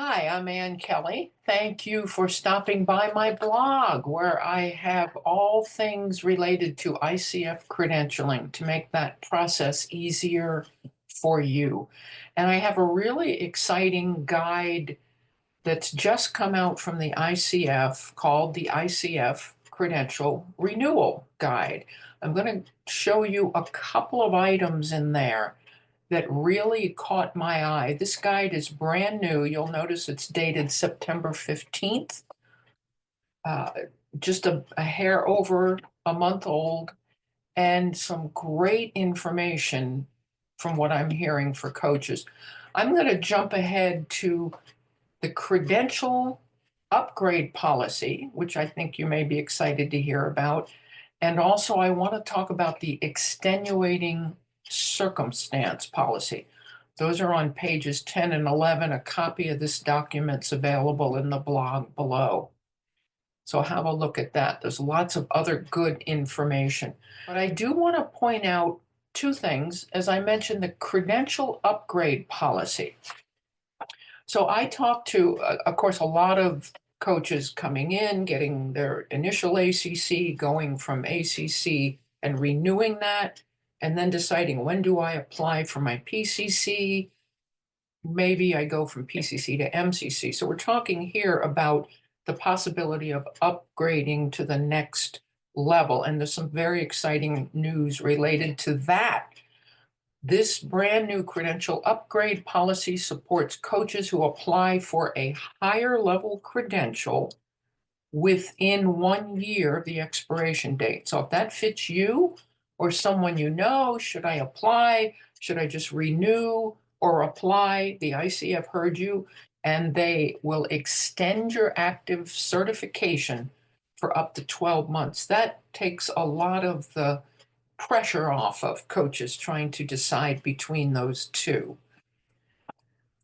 Hi, I'm Ann Kelly. Thank you for stopping by my blog where I have all things related to ICF credentialing to make that process easier for you. And I have a really exciting guide that's just come out from the ICF called the ICF Credential Renewal Guide. I'm going to show you a couple of items in there that really caught my eye. This guide is brand new. You'll notice it's dated September 15th, uh, just a hair over a month old, and some great information from what I'm hearing for coaches. I'm going to jump ahead to the credential upgrade policy, which I think you may be excited to hear about. And also, I want to talk about the extenuating circumstance policy. Those are on pages 10 and 11. A copy of this document's available in the blog below. So have a look at that. There's lots of other good information. But I do want to point out two things. As I mentioned, the credential upgrade policy. So I talked to, of course, a lot of coaches coming in, getting their initial ACC, going from ACC and renewing that, and then deciding when do I apply for my PCC? Maybe I go from PCC to MCC. So we're talking here about the possibility of upgrading to the next level. And there's some very exciting news related to that. This brand new credential upgrade policy supports coaches who apply for a higher level credential within 1 year of the expiration date. So if that fits you or someone you know, should I apply? Should I just renew or apply? The ICF heard you, and they will extend your active certification for up to 12 months. That takes a lot of the pressure off of coaches trying to decide between those two.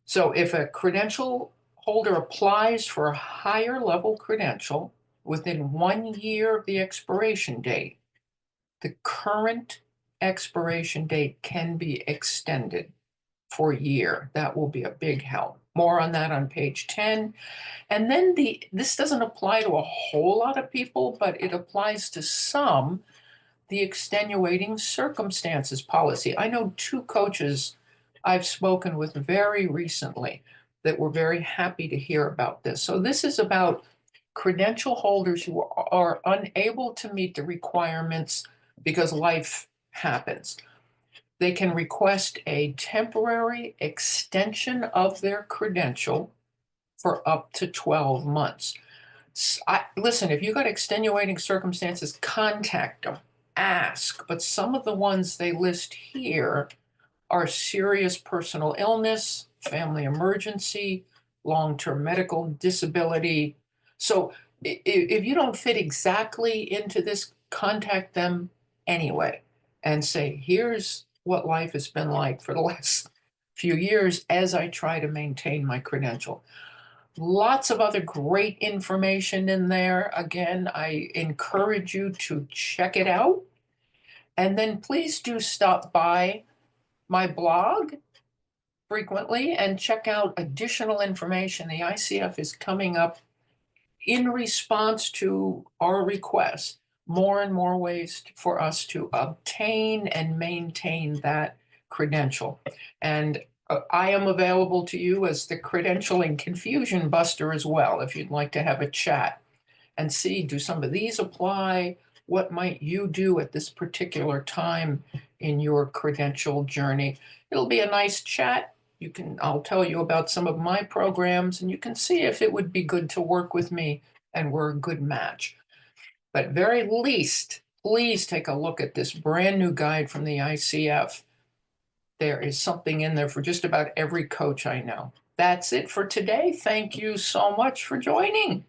So if a credential holder applies for a higher level credential within 1 year of the expiration date, the current expiration date can be extended for a year. That will be a big help. More on that on page 10. And then this doesn't apply to a whole lot of people, but it applies to some. The extenuating circumstances policy. I know two coaches I've spoken with very recently that were very happy to hear about this. So this is about credential holders who are unable to meet the requirements because life happens. They can request a temporary extension of their credential for up to 12 months. Listen, if you got extenuating circumstances, contact them, ask. But some of the ones they list here are serious personal illness, family emergency, long-term medical disability. So if you don't fit exactly into this, contact them anyway and say, here's what life has been like for the last few years as I try to maintain my credential. Lots of other great information in there. Again, I encourage you to check it out. And then please do stop by my blog frequently and check out additional information. The ICF is coming up in response to our request, more and more ways for us to obtain and maintain that credential. And I am available to you as the credentialing confusion buster as well, if you'd like to have a chat and see, do some of these apply? What might you do at this particular time in your credential journey? It'll be a nice chat. I'll tell you about some of my programs, and you can see if it would be good to work with me and we're a good match. But very least, please take a look at this brand new guide from the ICF. There is something in there for just about every coach I know. That's it for today. Thank you so much for joining.